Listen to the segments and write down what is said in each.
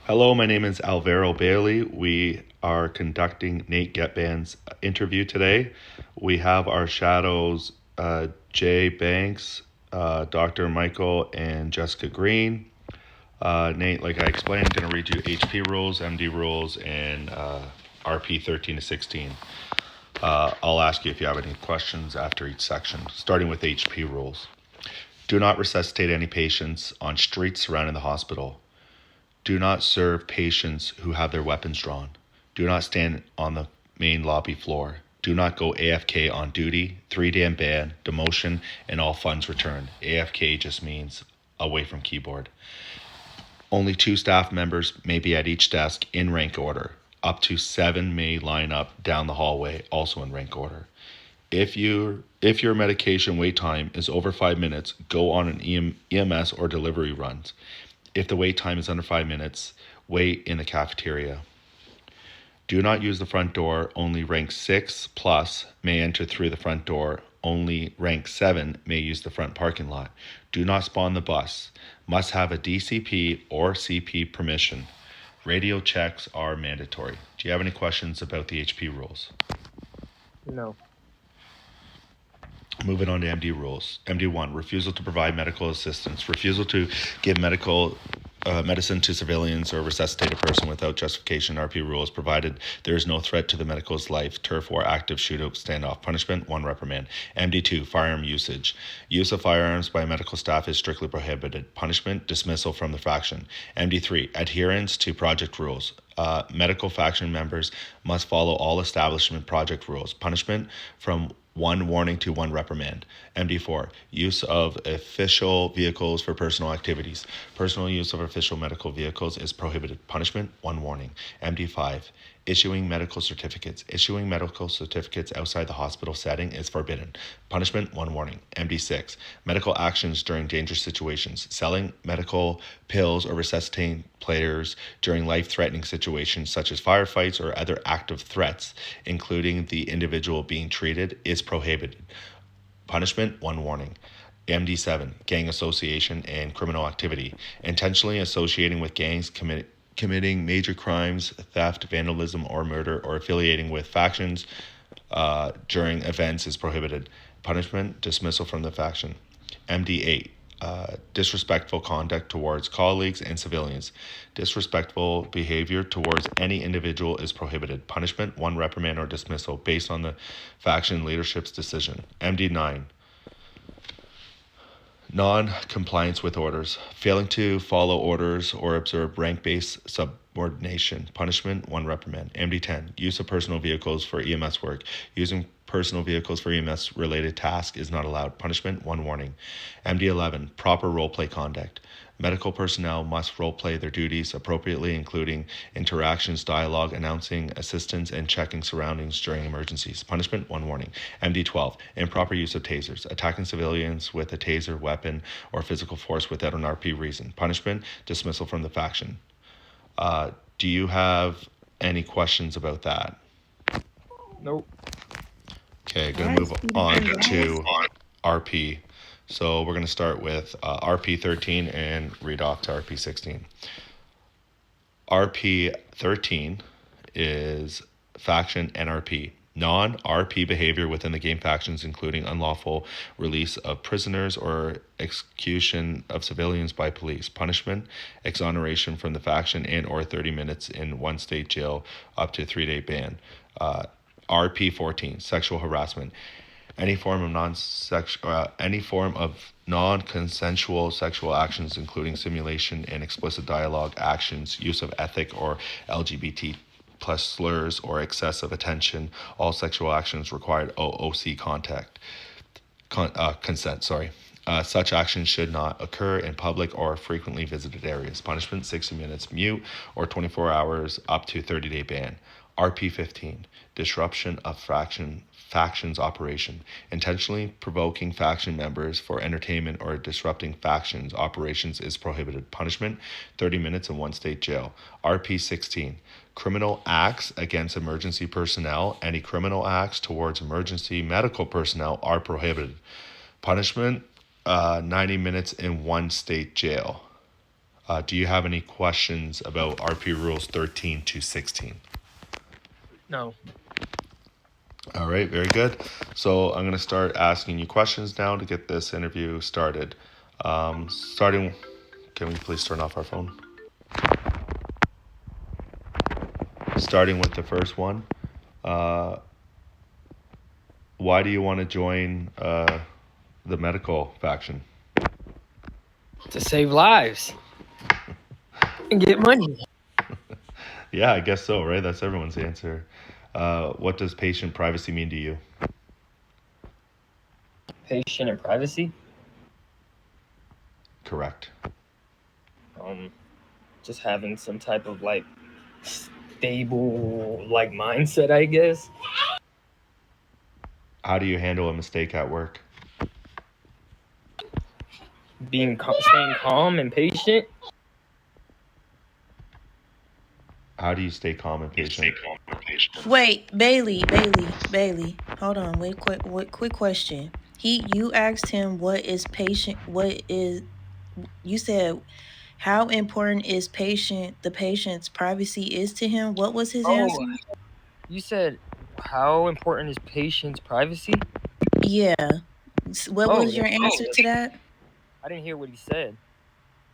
Hello, my name is Alvaro Bailey. We are conducting Nate Getbandz interview today. We have our shadows, Jay Banks, Dr. Michael, and Jessica Green. Nate, like I explained, I'm going to read you HP rules, MD rules, and RP 13 to 16. I'll ask you if you have any questions after each section, starting with HP rules. Do not resuscitate any patients on streets surrounding the hospital. Do not serve patients who have their weapons drawn. Do not stand on the main lobby floor. Do not go AFK on duty. 3-day ban, demotion, and all funds returned. AFK just means away from keyboard. Only 2 staff members may be at each desk in rank order. Up to 7 may line up down the hallway, also in rank order. If your medication wait time is over 5 minutes, go on an EMS or delivery runs. If the wait time is under 5 minutes, wait in the cafeteria. Do not use the front door. Only rank 6 plus may enter through the front door. Only rank 7 may use the front parking lot. Do not spawn the bus. Must have a DCP or CP permission. Radio checks are mandatory. Do you have any questions about the HP rules? No. Moving on to MD rules. MD1, refusal to provide medical assistance. Refusal to give medicine to civilians or resuscitate a person without justification. RP rules, provided there is no threat to the medical's life, turf, or active shootout standoff. Punishment, 1 reprimand. MD2, firearm usage. Use of firearms by medical staff is strictly prohibited. Punishment, dismissal from the faction. MD3, adherence to project rules. Medical faction members must follow all establishment project rules. Punishment from 1 warning to 1 reprimand. MD4, use of official vehicles for personal activities. Personal use of official medical vehicles is prohibited. Punishment, 1 warning. MD5, issuing medical certificates. Issuing medical certificates outside the hospital setting is forbidden. Punishment, 1 warning. MD6, medical actions during dangerous situations. Selling medical pills or resuscitating players during life-threatening situations such as firefights or other active threats, including the individual being treated, is prohibited. Punishment, 1 warning. MD7, gang association and criminal activity. Intentionally associating with gangs, committing major crimes, theft, vandalism, or murder, or affiliating with factions during events is prohibited. Punishment, dismissal from the faction. MD8, disrespectful conduct towards colleagues and civilians. Disrespectful behavior towards any individual is prohibited. Punishment, 1 reprimand or dismissal based on the faction leadership's decision. MD9, non-compliance with orders. Failing to follow orders or observe rank-based subordination. Punishment, 1 reprimand. MD10, use of personal vehicles for EMS work. Using personal vehicles for EMS related tasks is not allowed. Punishment, 1 warning. MD11, proper roleplay conduct. Medical personnel must roleplay their duties appropriately, including interactions, dialogue, announcing assistance, and checking surroundings during emergencies. Punishment, 1 warning. MD12, improper use of tasers. Attacking civilians with a taser, weapon, or physical force without an RP reason. Punishment, dismissal from the faction. Do you have any questions about that? Nope. Okay, going to move on to RP. So we're going to start with RP 13 and read off to RP 16. RP 13 is faction NRP. Non-RP behavior within the game factions, including unlawful release of prisoners or execution of civilians by police. Punishment, exoneration from the faction and or 30 minutes in 1 state jail up to 3-day ban. RP 14, sexual harassment. Any form of non-consensual sexual actions, including simulation and explicit dialogue actions, use of ethnic or LGBT plus slurs or excessive attention. All sexual actions required OOC consent. Such actions should not occur in public or frequently visited areas. Punishment, 60 minutes mute or 24 hours up to 30-day ban. RP 15, disruption of factions operation. Intentionally provoking faction members for entertainment or disrupting factions operations is prohibited. Punishment, 30 minutes in 1 state jail. RP 16, criminal acts against emergency personnel. Any criminal acts towards emergency medical personnel are prohibited. Punishment, 90 minutes in 1 state jail. Do you have any questions about RP rules 13 to 16? No. All right, very good. So I'm going to start asking you questions now to get this interview started. Starting, can we please turn off our phone? Starting with the first one. Why do you want to join the medical faction? To save lives and get money. Yeah, I guess so, right? That's everyone's answer. What does patient privacy mean to you? Patient and privacy. Correct. Just having some type of like stable like mindset, I guess. How do you handle a mistake at work? Staying calm and patient. How do you stay calm and patient? Wait, Bailey. Hold on. Wait, quick question. You asked him what is patient. What is you said? How important is the patient's privacy is to him? What was his Oh, answer? you said how important is patient's privacy? Yeah. What Oh, was your answer to that? I didn't hear what he said.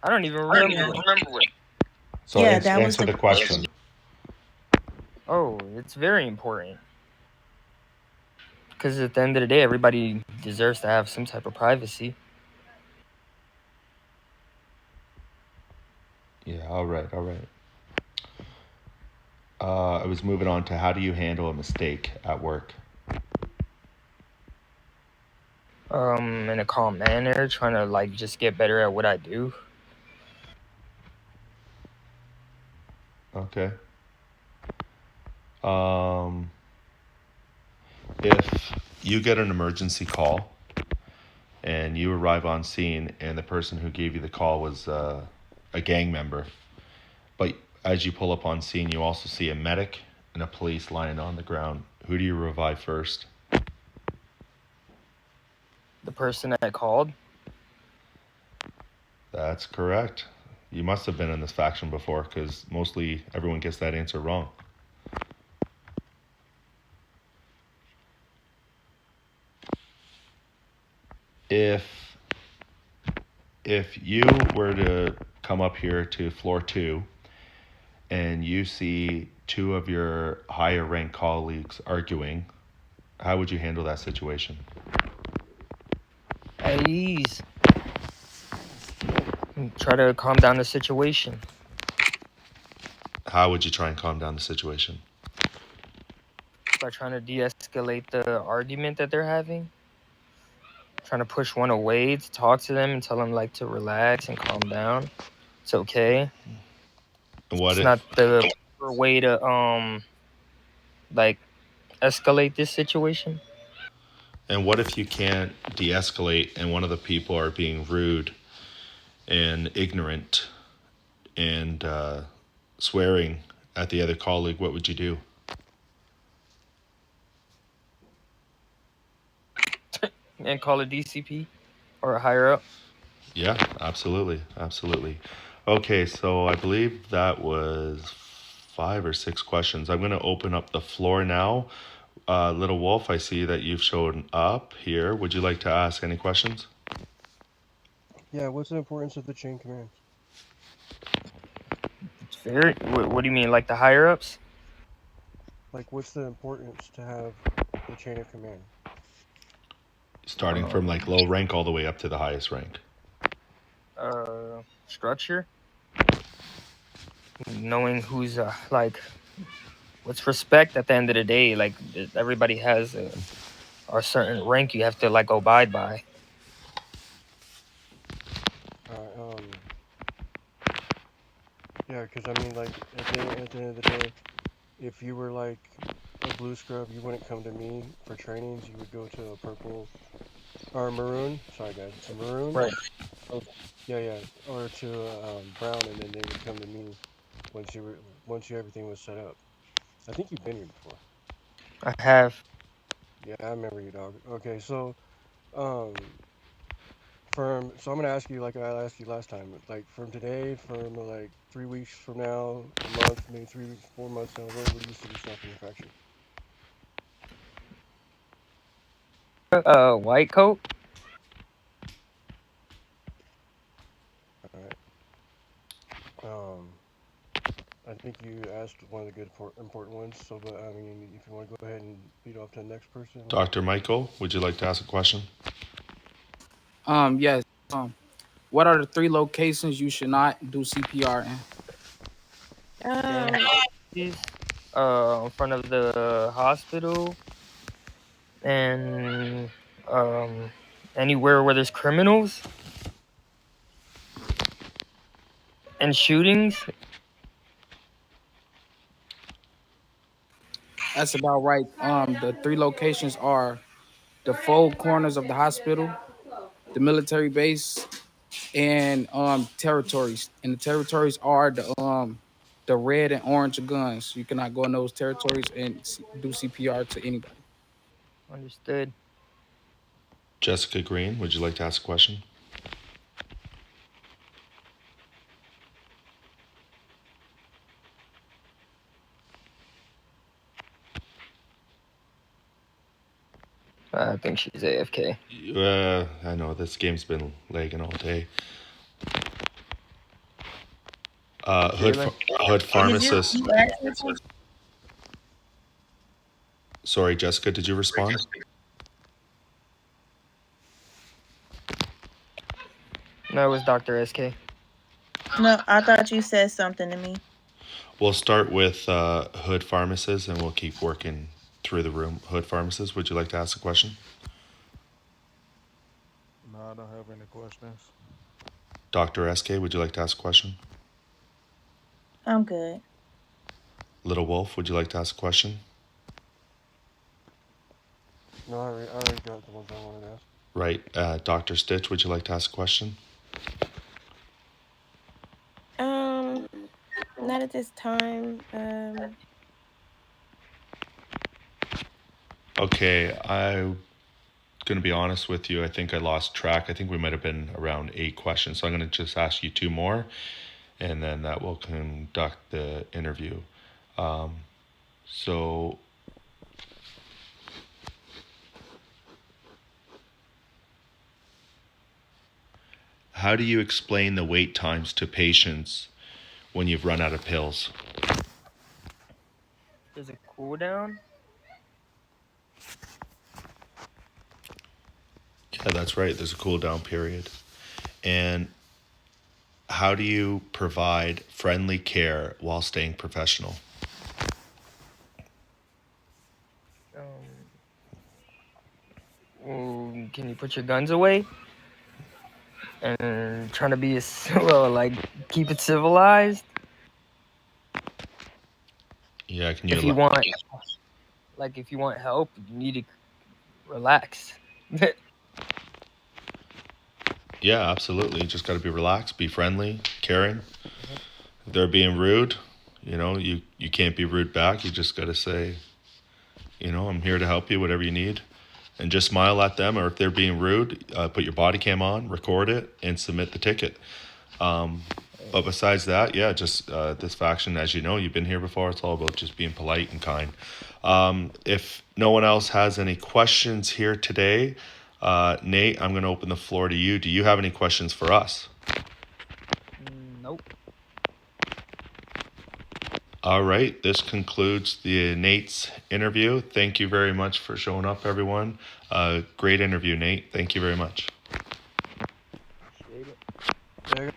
I don't even remember. So Yeah, that was answer the the question. Oh, it's very important. Because at the end of the day, everybody deserves to have some type of privacy. Yeah, all right. I was moving on to how do you handle a mistake at work? In a calm manner, trying to like just get better at what I do. Okay. If you get an emergency call and you arrive on scene and the person who gave you the call was a gang member, but as you pull up on scene, you also see a medic and a police lying on the ground. Who do you revive first? The person that called. That's correct. You must have been in this faction before because mostly everyone gets that answer wrong. If you were to come up here to floor 2 and you see two of your higher ranked colleagues arguing, how would you handle that situation? At ease. Try to calm down the situation. How would you try and calm down the situation? By trying to de-escalate the argument that they're having. Trying to push one away to talk to them and tell them like to relax and calm down. It's okay. And what It's it, not the proper way to like escalate this situation. and what if you can't de-escalate and one of the people are being rude and ignorant and swearing at the other colleague? What would you do? And call a DCP or a higher up. Yeah, absolutely. Okay, so I believe that was 5 or 6 questions. I'm going to open up the floor now. Little Wolf, I see that you've shown up here. Would you like to ask any questions? Yeah, what's the importance of the chain commands? It's very. What do you mean, like the higher ups? Like, what's the importance to have the chain of command? Starting from like low rank all the way up to the highest rank. Structure. Knowing who's like what's respect at the end of the day. Like everybody has a certain rank you have to like abide by. Uh, yeah, because I mean, like, at the end of the day, if you were like a blue scrub, you wouldn't come to me for trainings. You would go to a purple or maroon. Sorry, guys, it's a maroon. Right. Yeah, or to a brown, and then they would come to me once everything was set up. I think you've been here before. I have. Yeah, I remember you, dog. Okay, so um, So I'm gonna ask you like I asked you last time, like from today, from like 3 weeks from now, a month, maybe 3 weeks, 4 months now, where would you see yourself in the fracture? White coat. All right. I think you asked one of the good important ones. So, but I mean, if you want to go ahead and beat off to the next person. Dr. Michael, would you like to ask a question? Yes. What are the 3 locations you should not do CPR in? Um, Is in front of the hospital, and anywhere where there's criminals and shootings. That's about right. The 3 locations are the 4 corners of the hospital, the military base, and territories. And the territories are the red and orange guns. You cannot go in those territories and do CPR to anybody. Understood. Jessica Green, would you like to ask a question? I think she's AFK. I know this game's been lagging all day. Jalen? Hood did pharmacist. you ask me something? Sorry, Jessica, did you respond? No, it was Dr. SK. No, I thought you said something to me. We'll start with Hood pharmacist, and we'll keep working through the room. Hood pharmacist, would you like to ask a question? No, I don't have any questions. Dr. SK, would you like to ask a question? I'm good. Little Wolf, would you like to ask a question? No, I already got the ones I wanted to ask. Right. Dr. Stitch, would you like to ask a question? Not at this time. Okay, I'm going to be honest with you. I think I lost track. I think we might have been around 8 questions. So I'm going to just ask you 2 more, and then that will conduct the interview. So how do you explain the wait times to patients when you've run out of pills? There's a cooldown. Yeah, that's right. There's a cool down period. And how do you provide friendly care while staying professional? Can you put your guns away? And trying to be well, like keep it civilized. Yeah, can you If you want help, you need to relax. Yeah, absolutely. You just got to be relaxed, be friendly, caring. If they're being rude, you can't be rude back. You just got to say, I'm here to help you, whatever you need. And just smile at them. Or if they're being rude, put your body cam on, record it, and submit the ticket. But besides that, yeah, just this faction, as you know, you've been here before. It's all about just being polite and kind. If no one else has any questions here today, Nate, I'm going to open the floor to you. Do you have any questions for us? Nope. All right. This concludes the Nate's interview. Thank you very much for showing up, everyone. Great interview, Nate. Thank you very much. Appreciate it. Yeah,